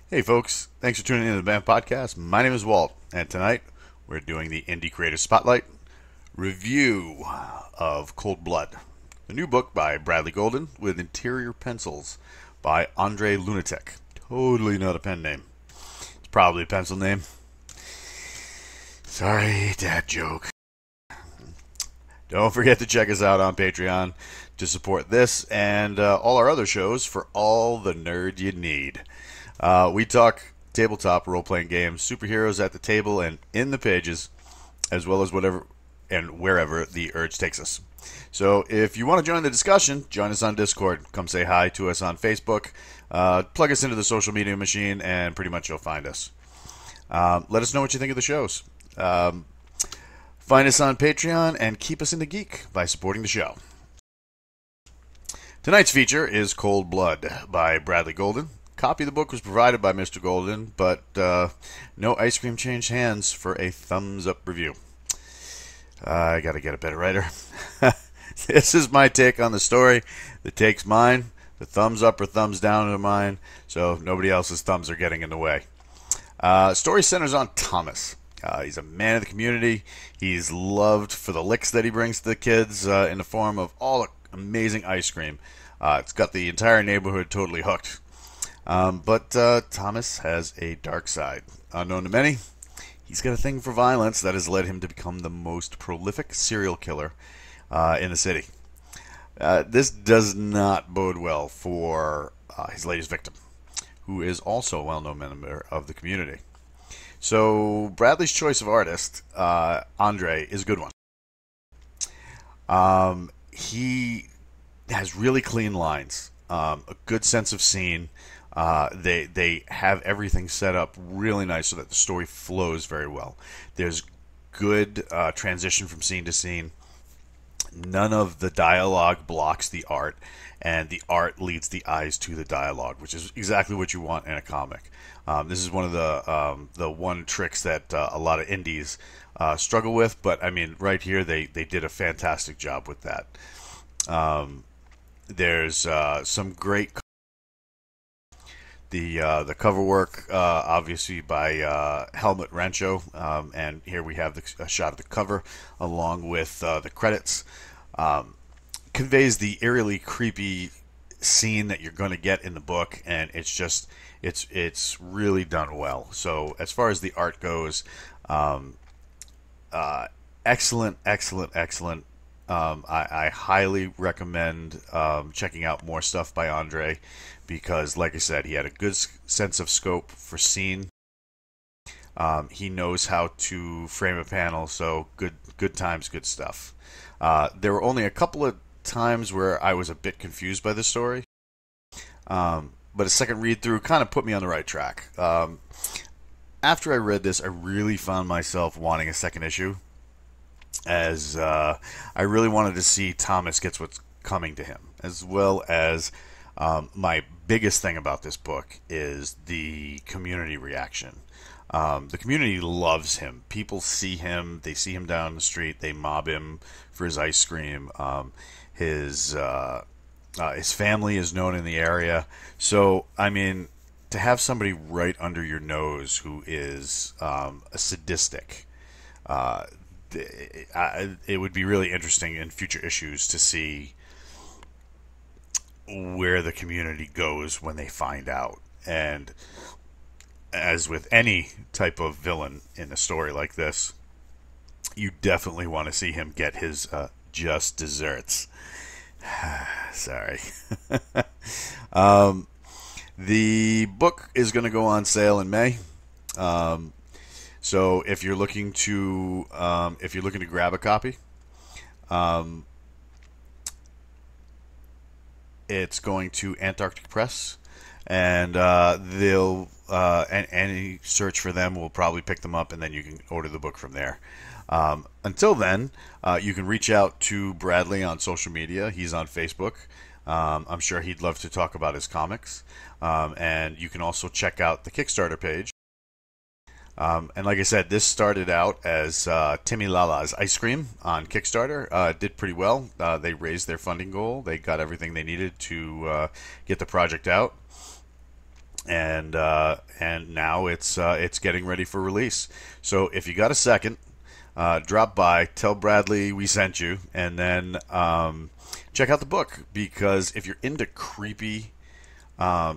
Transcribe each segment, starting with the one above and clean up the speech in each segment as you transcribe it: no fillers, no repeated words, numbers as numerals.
Hey folks, thanks for tuning in to the BAM Podcast. My name is Walt, and tonight we're doing the Indie Creative Spotlight review of Cold Blood, the new book by Bradley Golden with interior pencils by Andre Lunatic. Totally not a pen name. It's probably a pencil name. Sorry, dad joke. Don't forget to check us out on Patreon to support this and all our other shows for all the nerd you need. We talk tabletop role-playing games, superheroes at the table and in the pages, as well as whatever and wherever the urge takes us. So if you want to join the discussion, join us on Discord. Come say hi to us on Facebook. Plug us into the social media machine, and pretty much you'll find us. Let us know what you think of the shows. Find us on Patreon and keep us in the geek by supporting the show. Tonight's feature is Cold Blood by Bradley Golden. Copy of the book was provided by Mr. Golden, but no ice cream changed hands for a thumbs up review. I gotta get a better writer. This is my take on the story. The take's mine. The thumbs up or thumbs down are mine, so nobody else's thumbs are getting in the way. Story centers on Thomas. He's a man of the community. He's loved for the licks that he brings to the kids in the form of all the amazing ice cream. It's got the entire neighborhood totally hooked. But Thomas has a dark side. Unknown to many, he's got a thing for violence that has led him to become the most prolific serial killer in the city. This does not bode well for his latest victim, who is also a well-known member of the community. So Bradley's choice of artist, Andre, is a good one. He has really clean lines, a good sense of scene. They have everything set up really nice so that the story flows very well. There's good transition from scene to scene. None of the dialogue blocks the art, and the art leads the eyes to the dialogue, which is exactly what you want in a comic. This is one of the one tricks that a lot of indies struggle with, but I mean, right here they did a fantastic job with that. There's some great the cover work, obviously by Helmut Rancho, and here we have a shot of the cover along with the credits. Conveys the eerily creepy scene that you're going to get in the book, and it's really done well. So as far as the art goes, excellent. I highly recommend checking out more stuff by Andre because, like I said, he had a good sense of scope for scene. He knows how to frame a panel, so good times, good stuff. There were only a couple of times where I was a bit confused by the story, but a second read through kind of put me on the right track. After I read this, I really found myself wanting a second issue, as I really wanted to see Thomas gets what's coming to him, as well as my biggest thing about this book is the community reaction. The community loves him. People see him. They see him down the street. They mob him for his ice cream. His family is known in the area. So, I mean, to have somebody right under your nose who is a sadistic, it would be really interesting in future issues to see where the community goes when they find out. And as with any type of villain in a story like this, you definitely want to see him get his just desserts. Sorry. The book is going to go on sale in May. So if you're looking to grab a copy, it's going to Antarctic Press, and they'll any search for them will probably pick them up, and then you can order the book from there. Until then, you can reach out to Bradley on social media. He's on Facebook. I'm sure he'd love to talk about his comics. And you can also check out the Kickstarter page. And like I said, this started out as Timmy Lala's Ice Cream on Kickstarter. It did pretty well. They raised their funding goal. They got everything they needed to get the project out. and now it's getting ready for release. So if you got a second, drop by, tell Bradley we sent you, and then check out the book, because if you're into creepy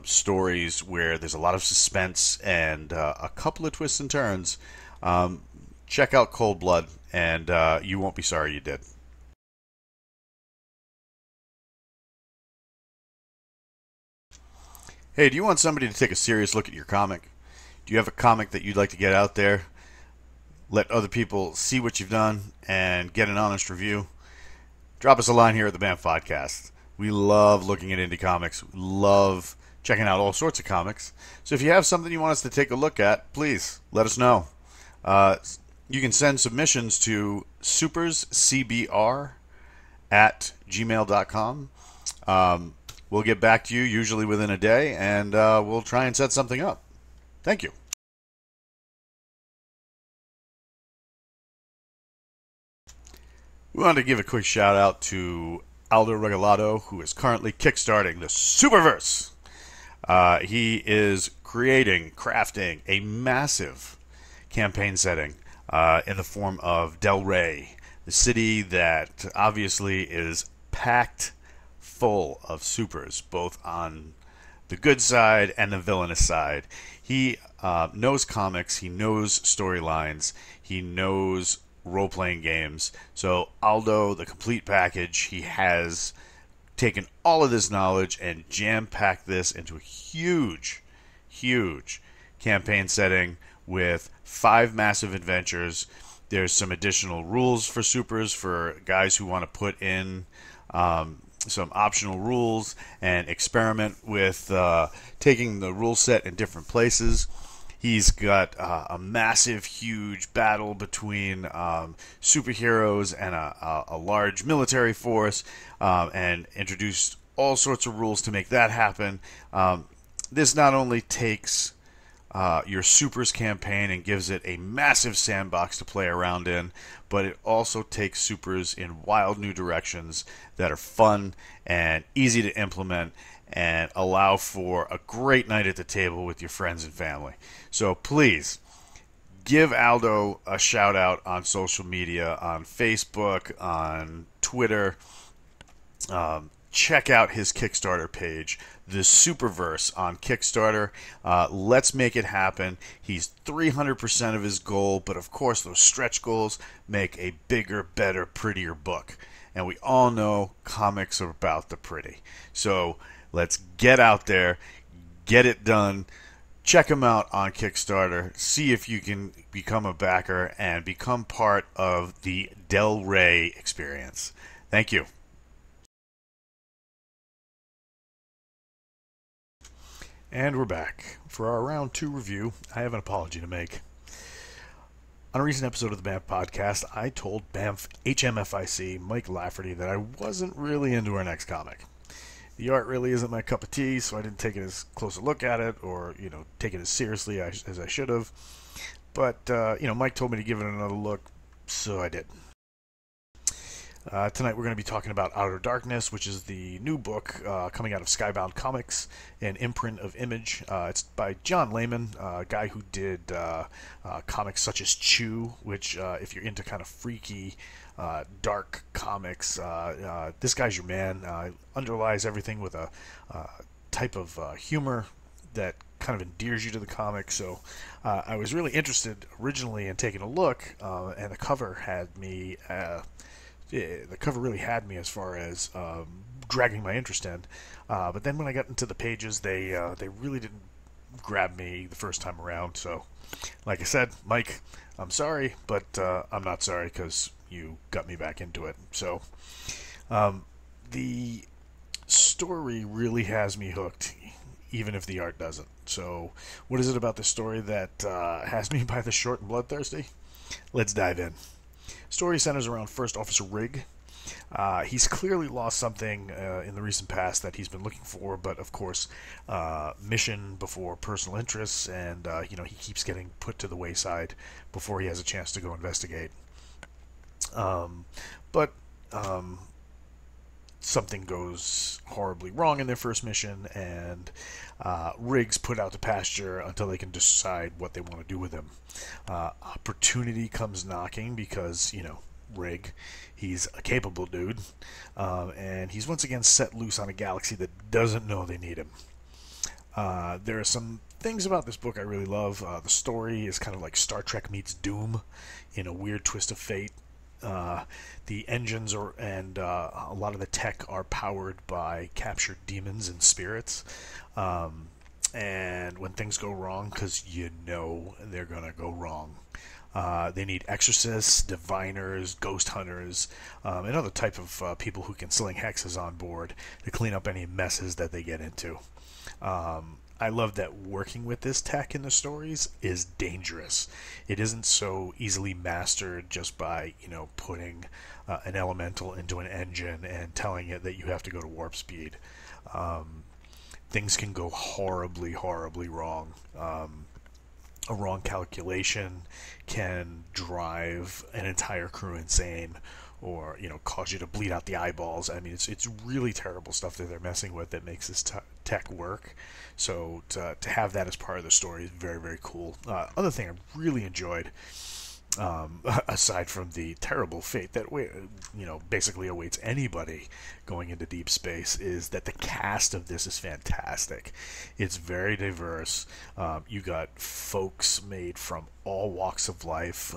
stories where there's a lot of suspense and a couple of twists and turns, check out Cold Blood, and you won't be sorry you did. Hey, do you want somebody to take a serious look at your comic? Do you have a comic that you'd like to get out there, let other people see what you've done, and get an honest review? Drop us a line here at the BAMF Podcast. We love looking at indie comics. We love checking out all sorts of comics. So if you have something you want us to take a look at, please let us know. You can send submissions to superscbr@gmail.com. We'll get back to you usually within a day, and we'll try and set something up. Thank you. We wanted to give a quick shout out to Aldo Regalado, who is currently kickstarting the Superverse. He is crafting a massive campaign setting in the form of Del Rey, the city that obviously is packed full of supers, both on the good side and the villainous side. He knows comics, he knows storylines, he knows role-playing games. So Aldo, the complete package, he has taken all of this knowledge and jam-packed this into a huge campaign setting with 5 massive adventures. There's some additional rules for supers for guys who want to put in some optional rules and experiment with taking the rule set in different places. He's got a massive, huge battle between superheroes and a large military force, and introduced all sorts of rules to make that happen. This not only takes your Supers campaign and gives it a massive sandbox to play around in, but it also takes Supers in wild new directions that are fun and easy to implement and allow for a great night at the table with your friends and family. So please give Aldo a shout out on social media, on Facebook, on Twitter. Check out his Kickstarter page, the Superverse on Kickstarter. Let's make it happen. He's 300% of his goal, but of course those stretch goals make a bigger, better, prettier book. And we all know comics are about the pretty. So let's get out there, get it done. Check him out on Kickstarter. See if you can become a backer and become part of the Del Rey experience. Thank you. And we're back. For our round 2 review, I have an apology to make. On a recent episode of the BAMF podcast, I told BAMF HMFIC Mike Lafferty that I wasn't really into our next comic. The art really isn't my cup of tea, so I didn't take it as close a look at it, or take it as seriously as I should have. But Mike told me to give it another look, so I did. Tonight we're going to be talking about Outer Darkness, which is the new book coming out of Skybound Comics, an imprint of Image. It's by John Layman, a guy who did comics such as Chew, which if you're into kind of freaky, dark comics, this guy's your man. Underlies everything with a type of humor that kind of endears you to the comic. So I was really interested originally in taking a look, and the cover had me... the cover really had me as far as dragging my interest in. But then when I got into the pages, they really didn't grab me the first time around. So, like I said, Mike, I'm sorry, but I'm not sorry because you got me back into it. So, the story really has me hooked, even if the art doesn't. So, what is it about the story that has me by the short and bloodthirsty? Let's dive in. Story centers around First Officer Rigg. He's clearly lost something in the recent past that he's been looking for, but of course, mission before personal interests, and he keeps getting put to the wayside before he has a chance to go investigate. But something goes horribly wrong in their first mission, and Riggs put out to pasture until they can decide what they want to do with him. Opportunity comes knocking because, Rig, he's a capable dude, and he's once again set loose on a galaxy that doesn't know they need him. There are some things about this book I really love. The story is kind of like Star Trek meets Doom in a weird twist of fate. The engines and a lot of the tech are powered by captured demons and spirits. And when things go wrong, because they're going to go wrong, they need exorcists, diviners, ghost hunters, and other type of people who can sling hexes on board to clean up any messes that they get into. I love that working with this tech in the stories is dangerous. It isn't so easily mastered just by, putting an elemental into an engine and telling it that you have to go to warp speed. Things can go horribly, horribly wrong. A wrong calculation can drive an entire crew insane, or cause you to bleed out the eyeballs. I mean, it's really terrible stuff that they're messing with that makes this tech work. So to have that as part of the story is very, very cool. Other thing I really enjoyed, aside from the terrible fate that basically awaits anybody going into deep space, is that the cast of this is fantastic. It's very diverse. You got folks made from all walks of life.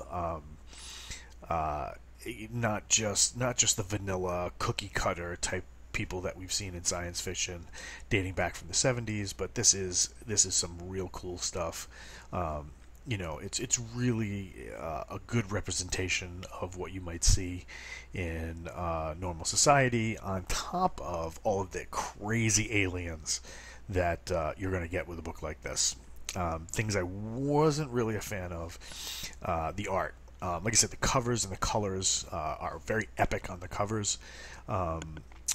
Not just the vanilla cookie cutter type people that we've seen in science fiction dating back from the 70s, but this is some real cool stuff. It's really a good representation of what you might see in normal society, on top of all of the crazy aliens that you're going to get with a book like this. Things I wasn't really a fan of, the art. Like I said, the covers and the colors are very epic on the covers.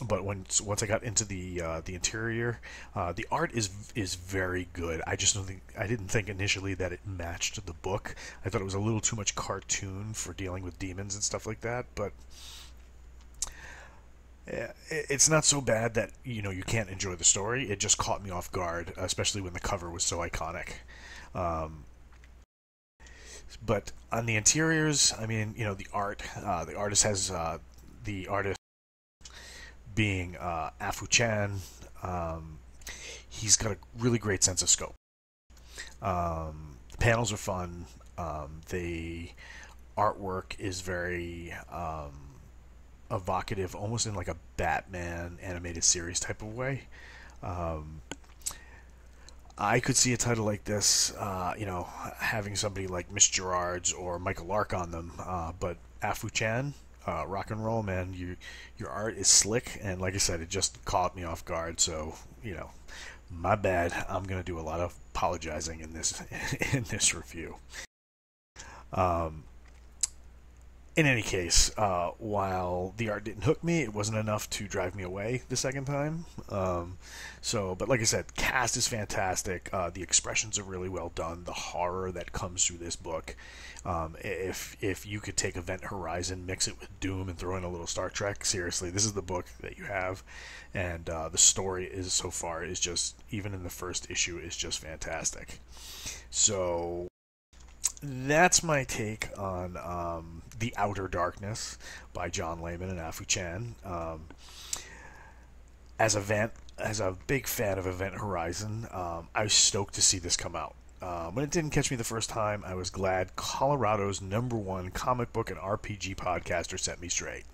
But once I got into the interior, the art is very good. I didn't think initially that it matched the book. I thought it was a little too much cartoon for dealing with demons and stuff like that. But it's not so bad that you can't enjoy the story. It just caught me off guard, especially when the cover was so iconic. But on the interiors, I mean, the art. The artist has the artist being Afu Chan. He's got a really great sense of scope. The panels are fun. The artwork is very evocative, almost in like a Batman animated series type of way. I could see a title like this, having somebody like Miss Gerards or Michael Lark on them, but Afu Chan, rock and roll, man. Your art is slick, and like I said, it just caught me off guard. So my bad. I'm gonna do a lot of apologizing in this review. In any case, while the art didn't hook me, it wasn't enough to drive me away the second time. But like I said, cast is fantastic. The expressions are really well done. The horror that comes through this book, if you could take Event Horizon, mix it with Doom, and throw in a little Star Trek, seriously, this is the book that you have. And the story is so far is just, even in the first issue, is just fantastic. So that's my take on The Outer Darkness by John Layman and Afu Chan. As a big fan of Event Horizon, I was stoked to see this come out. When it didn't catch me the first time, I was glad Colorado's #1 comic book and RPG podcaster set me straight.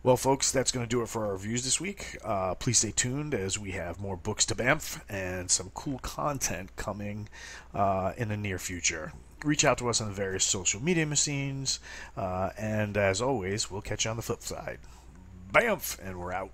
Well, folks, that's going to do it for our reviews this week. Please stay tuned as we have more books to Banff and some cool content coming in the near future. Reach out to us on the various social media machines, and as always, we'll catch you on the flip side. Banff, and we're out.